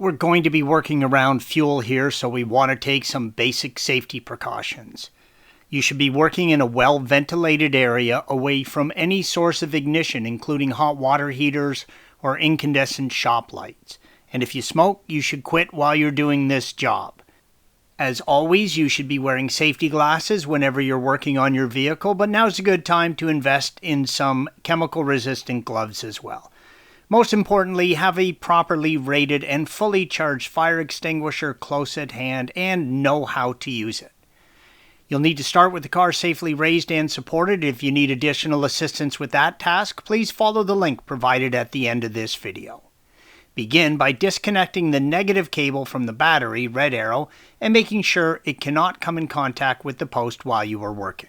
We're going to be working around fuel here, so we want to take some basic safety precautions. You should be working in a well-ventilated area away from any source of ignition, including hot water heaters or incandescent shop lights. And if you smoke, you should quit while you're doing this job. As always, you should be wearing safety glasses whenever you're working on your vehicle, but now's a good time to invest in some chemical-resistant gloves as well. Most importantly, have a properly rated and fully charged fire extinguisher close at hand and know how to use it. You'll need to start with the car safely raised and supported. If you need additional assistance with that task, please follow the link provided at the end of this video. Begin by disconnecting the negative cable from the battery, red arrow, and making sure it cannot come in contact with the post while you are working.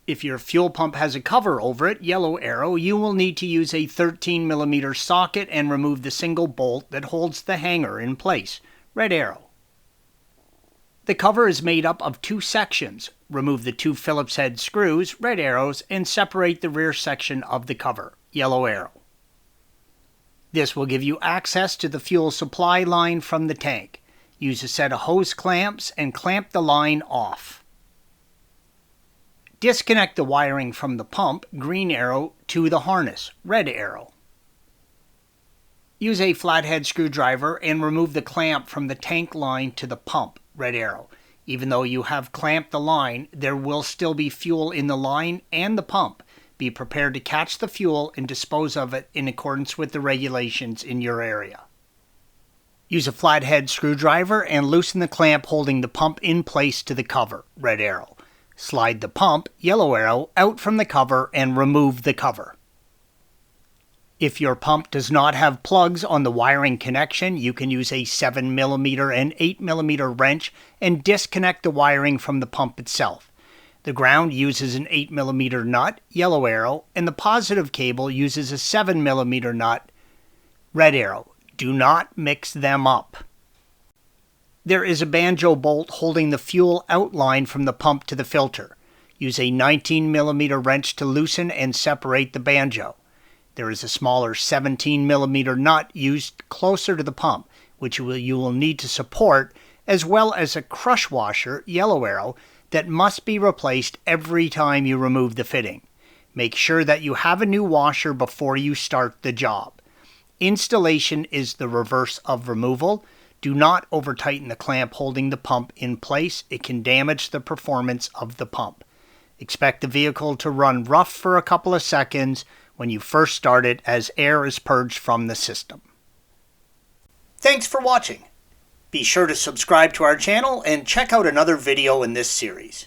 If your fuel pump has a cover over it, yellow arrow, you will need to use a 13mm socket and remove the single bolt that holds the hanger in place, red arrow. The cover is made up of two sections. Remove the two Phillips head screws, red arrows, and separate the rear section of the cover, yellow arrow. This will give you access to the fuel supply line from the tank. Use a set of hose clamps and clamp the line off. Disconnect the wiring from the pump, green arrow, to the harness, red arrow. Use a flathead screwdriver and remove the clamp from the tank line to the pump, red arrow. Even though you have clamped the line, there will still be fuel in the line and the pump. Be prepared to catch the fuel and dispose of it in accordance with the regulations in your area. Use a flathead screwdriver and loosen the clamp holding the pump in place to the cover, red arrow. Slide the pump, yellow arrow, out from the cover and remove the cover. If your pump does not have plugs on the wiring connection, you can use a 7mm and 8mm wrench and disconnect the wiring from the pump itself. The ground uses an 8mm nut, yellow arrow, and the positive cable uses a 7mm nut, red arrow. Do not mix them up. There is a banjo bolt holding the fuel outline from the pump to the filter. Use a 19mm wrench to loosen and separate the banjo. There is a smaller 17mm nut used closer to the pump, which you will need to support, as well as a crush washer, yellow arrow, that must be replaced every time you remove the fitting. Make sure that you have a new washer before you start the job. Installation is the reverse of removal. Do not over-tighten the clamp holding the pump in place. It can damage the performance of the pump. Expect the vehicle to run rough for a couple of seconds when you first start it as air is purged from the system. Thanks for watching. Be sure to subscribe to our channel and check out another video in this series.